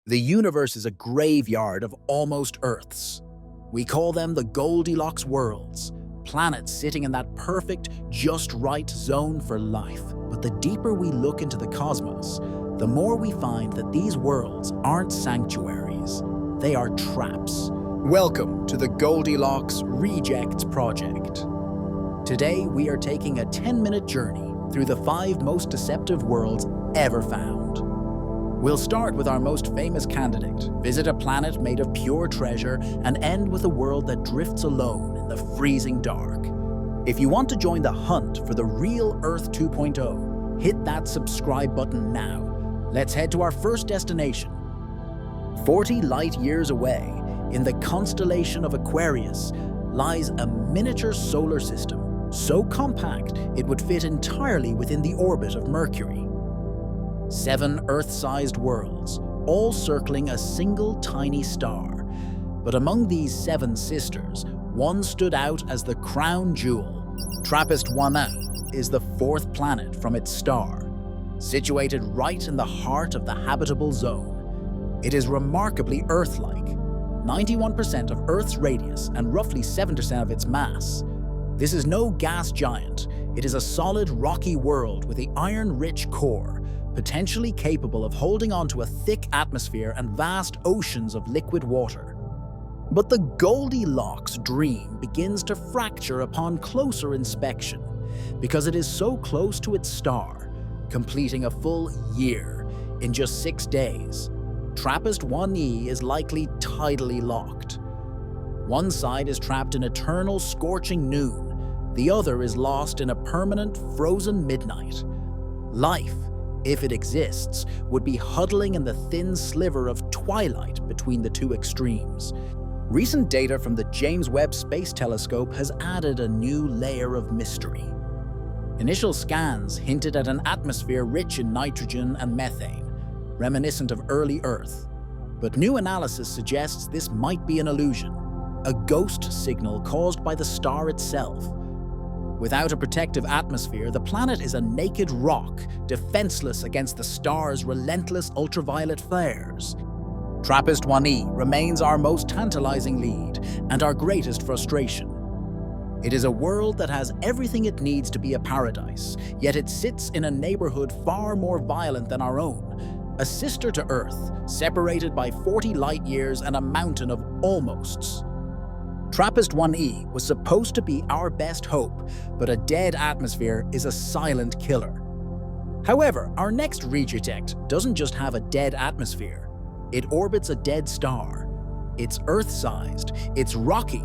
The universe is a graveyard of almost Earths. We call them the Goldilocks Worlds, planets sitting in that perfect, just right zone for life. But the deeper we look into the cosmos, the more we find that these worlds aren't sanctuaries, they are traps. Welcome to the Goldilocks Rejects project. Today we are taking a 10-minute journey through the 5 most deceptive worlds ever found. We'll start with our most famous candidate, visit a planet made of pure treasure, and end with a world that drifts alone in the freezing dark. If you want to join the hunt for the real Earth 2.0, hit that subscribe button now. Let's head to our first destination. 40 light years away, in the constellation of Aquarius, lies a miniature solar system, so compact it would fit entirely within the orbit of Mercury. 7 Earth-sized worlds, all circling a single tiny star. But among these 7 sisters, one stood out as the crown jewel. TRAPPIST-1a is the 4th planet from its star, situated right in the heart of the habitable zone. It is remarkably Earth-like, 91% of Earth's radius and roughly 7% of its mass. This is no gas giant. It is a solid rocky world with an iron-rich core, potentially capable of holding onto a thick atmosphere and vast oceans of liquid water. But the Goldilocks dream begins to fracture upon closer inspection, because it is so close to its star, completing a full year in just 6 days. TRAPPIST-1e is likely tidally locked. One side is trapped in eternal scorching noon, the other is lost in a permanent frozen midnight. Life, if it exists, would be huddling in the thin sliver of twilight between the two extremes. Recent data from the James Webb Space Telescope has added a new layer of mystery. Initial scans hinted at an atmosphere rich in nitrogen and methane, reminiscent of early Earth. But new analysis suggests this might be an illusion, a ghost signal caused by the star itself. Without a protective atmosphere, the planet is a naked rock, defenseless against the star's relentless ultraviolet flares. TRAPPIST-1e remains our most tantalizing lead and our greatest frustration. It is a world that has everything it needs to be a paradise, yet it sits in a neighborhood far more violent than our own, a sister to Earth, separated by 40 light years and a mountain of almosts. TRAPPIST-1e was supposed to be our best hope, but a dead atmosphere is a silent killer. However, our next reject doesn't just have a dead atmosphere. It orbits a dead star. It's Earth-sized, it's rocky,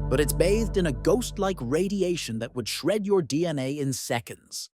but it's bathed in a ghost-like radiation that would shred your DNA in seconds.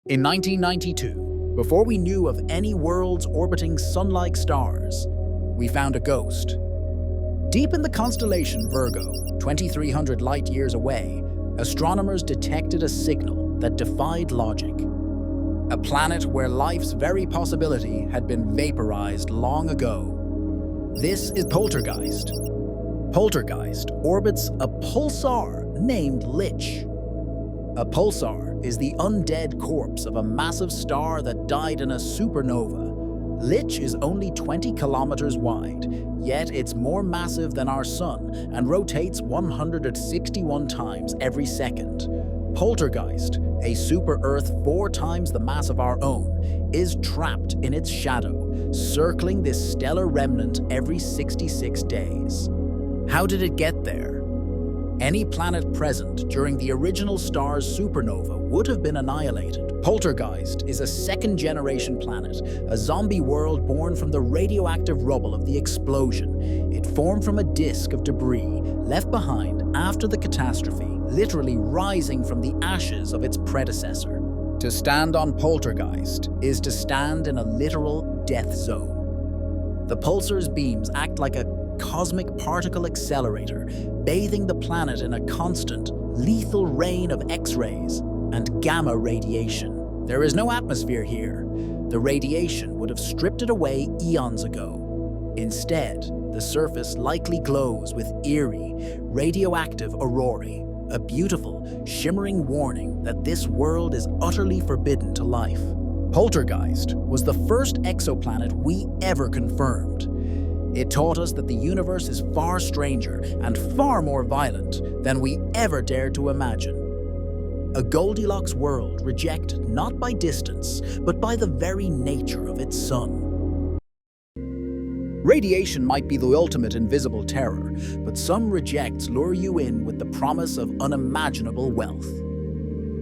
In 1992, before we knew of any worlds orbiting sun-like stars, we found a ghost. Deep in the constellation Virgo, 2,300 light-years away, astronomers detected a signal that defied logic. A planet where life's very possibility had been vaporized long ago. This is Poltergeist. Poltergeist orbits a pulsar named Lich. A pulsar is the undead corpse of a massive star that died in a supernova. Lich is only 20 kilometers wide, yet it's more massive than our Sun and rotates 161 times every second. Poltergeist, a super-Earth 4 times the mass of our own, is trapped in its shadow, circling this stellar remnant every 66 days. How did it get there? Any planet present during the original star's supernova would have been annihilated. Poltergeist is a second-generation planet, a zombie world born from the radioactive rubble of the explosion. It formed from a disk of debris left behind after the catastrophe, literally rising from the ashes of its predecessor. To stand on Poltergeist is to stand in a literal death zone. The pulsar's beams act like a cosmic particle accelerator, bathing the planet in a constant, lethal rain of X-rays and gamma radiation. There is no atmosphere here. The radiation would have stripped it away eons ago. Instead, the surface likely glows with eerie, radioactive aurorae, a beautiful, shimmering warning that this world is utterly forbidden to life. Poltergeist was the first exoplanet we ever confirmed. It taught us that the universe is far stranger and far more violent than we ever dared to imagine. A Goldilocks world rejected not by distance, but by the very nature of its sun. Radiation might be the ultimate invisible terror, but some rejects lure you in with the promise of unimaginable wealth.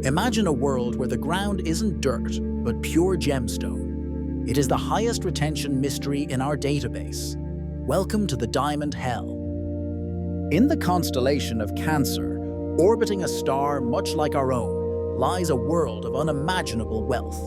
Imagine a world where the ground isn't dirt, but pure gemstone. It is the highest retention mystery in our database. Welcome to the Diamond Hell. In the constellation of Cancer, orbiting a star much like our own, lies a world of unimaginable wealth.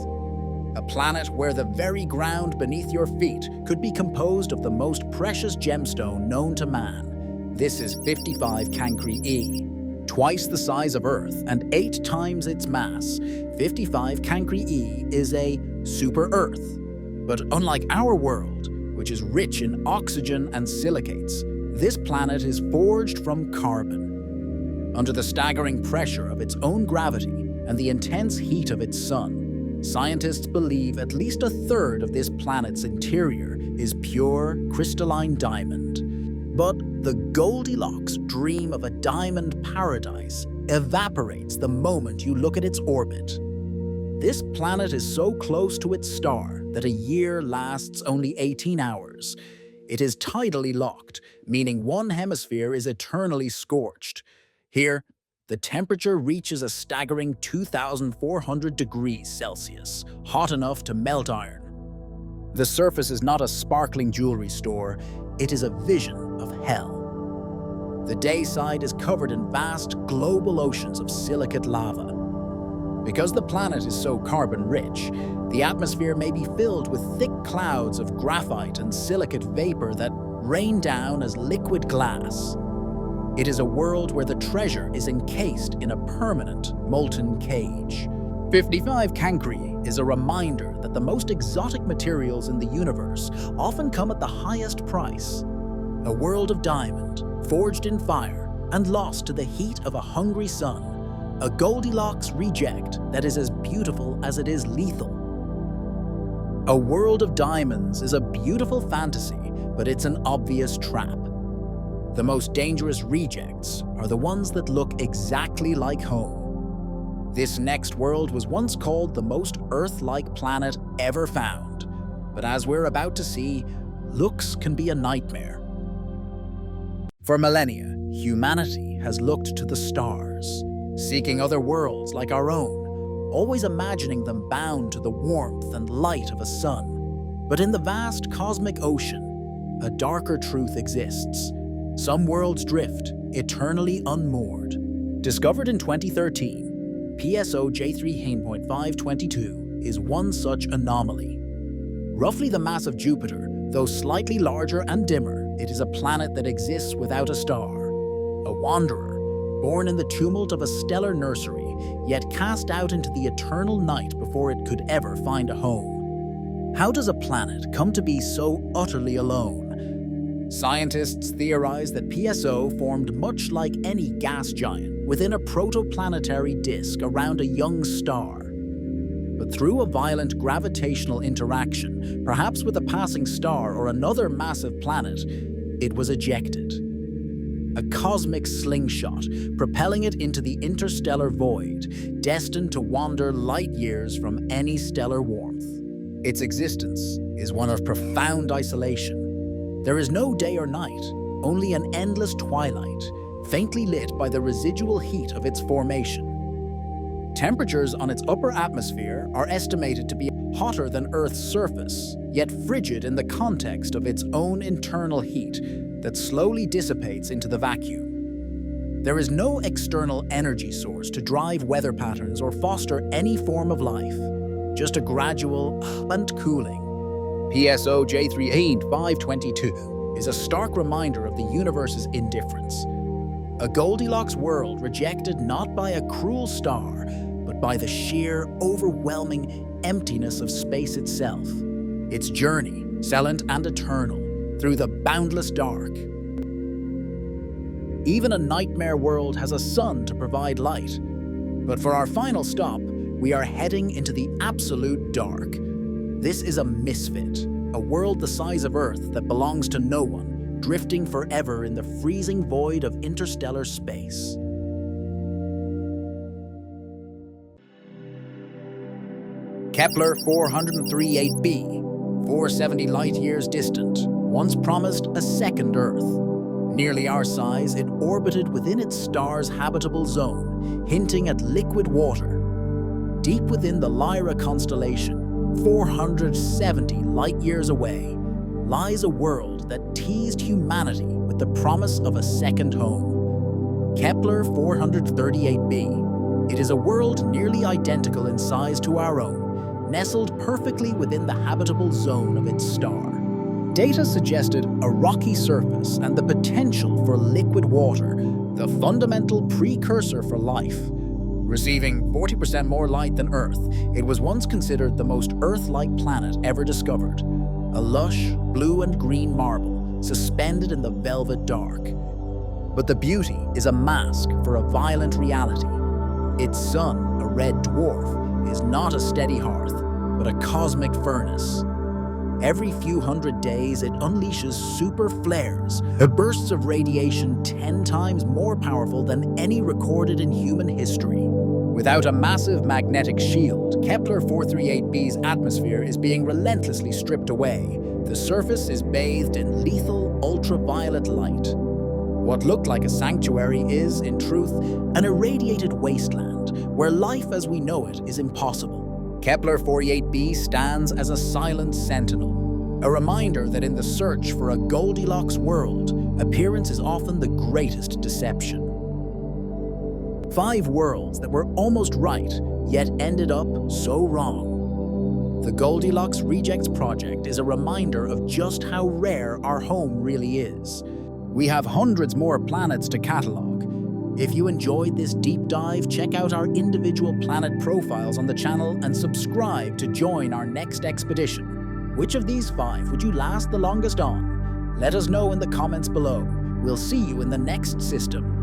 A planet where the very ground beneath your feet could be composed of the most precious gemstone known to man. This is 55 Cancri E. Twice the size of Earth and 8 times its mass, 55 Cancri E is a super-Earth. But unlike our world, which is rich in oxygen and silicates, this planet is forged from carbon. Under the staggering pressure of its own gravity and the intense heat of its sun, scientists believe at least a third of this planet's interior is pure, crystalline diamond. But the Goldilocks dream of a diamond paradise evaporates the moment you look at its orbit. This planet is so close to its star that a year lasts only 18 hours. It is tidally locked, meaning one hemisphere is eternally scorched. Here, the temperature reaches a staggering 2,400 degrees Celsius, hot enough to melt iron. The surface is not a sparkling jewelry store, it is a vision of hell. The day side is covered in vast global oceans of silicate lava. Because the planet is so carbon-rich, the atmosphere may be filled with thick clouds of graphite and silicate vapor that rain down as liquid glass. It is a world where the treasure is encased in a permanent, molten cage. 55 Cancri is a reminder that the most exotic materials in the universe often come at the highest price. A world of diamond, forged in fire and lost to the heat of a hungry sun. A Goldilocks reject that is as beautiful as it is lethal. A world of diamonds is a beautiful fantasy, but it's an obvious trap. The most dangerous rejects are the ones that look exactly like home. This next world was once called the most Earth-like planet ever found. But as we're about to see, looks can be a nightmare. For millennia, humanity has looked to the stars, seeking other worlds like our own, always imagining them bound to the warmth and light of a sun. But in the vast cosmic ocean, a darker truth exists. Some worlds drift, eternally unmoored. Discovered in 2013, PSO J318.5-22 is one such anomaly. Roughly the mass of Jupiter, though slightly larger and dimmer, it is a planet that exists without a star. A wanderer, born in the tumult of a stellar nursery, yet cast out into the eternal night before it could ever find a home. How does a planet come to be so utterly alone? Scientists theorize that PSO formed much like any gas giant within a protoplanetary disk around a young star. But through a violent gravitational interaction, perhaps with a passing star or another massive planet, it was ejected. A cosmic slingshot, propelling it into the interstellar void, destined to wander light years from any stellar warmth. Its existence is one of profound isolation. There is no day or night, only an endless twilight, faintly lit by the residual heat of its formation. Temperatures on its upper atmosphere are estimated to be hotter than Earth's surface, yet frigid in the context of its own internal heat that slowly dissipates into the vacuum. There is no external energy source to drive weather patterns or foster any form of life, just a gradual up and cooling. PSO J318.5-22 is a stark reminder of the universe's indifference. A Goldilocks world rejected not by a cruel star, but by the sheer, overwhelming emptiness of space itself. Its journey, silent and eternal, through the boundless dark. Even a nightmare world has a sun to provide light. But for our final stop, we are heading into the absolute dark. This is a misfit, a world the size of Earth that belongs to no one, drifting forever in the freezing void of interstellar space. Kepler 438b, 470 light-years distant, once promised a second Earth. Nearly our size, it orbited within its star's habitable zone, hinting at liquid water. Deep within the Lyra constellation, 470 light-years away, lies a world that teased humanity with the promise of a second home. Kepler 438b. It is a world nearly identical in size to our own, nestled perfectly within the habitable zone of its star. Data suggested a rocky surface and the potential for liquid water, the fundamental precursor for life. Receiving 40% more light than Earth, it was once considered the most Earth-like planet ever discovered. A lush, blue and green marble, suspended in the velvet dark. But the beauty is a mask for a violent reality. Its sun, a red dwarf, is not a steady hearth, but a cosmic furnace. Every few hundred days, it unleashes super flares, bursts of radiation 10 times more powerful than any recorded in human history. Without a massive magnetic shield, Kepler 438b's atmosphere is being relentlessly stripped away. The surface is bathed in lethal ultraviolet light. What looked like a sanctuary is, in truth, an irradiated wasteland where life as we know it is impossible. Kepler 438b stands as a silent sentinel, a reminder that in the search for a Goldilocks world, appearance is often the greatest deception. 5 worlds that were almost right, yet ended up so wrong. The Goldilocks Rejects project is a reminder of just how rare our home really is. We have hundreds more planets to catalogue. If you enjoyed this deep dive, check out our individual planet profiles on the channel and subscribe to join our next expedition. Which of these 5 would you last the longest on? Let us know in the comments below. We'll see you in the next system.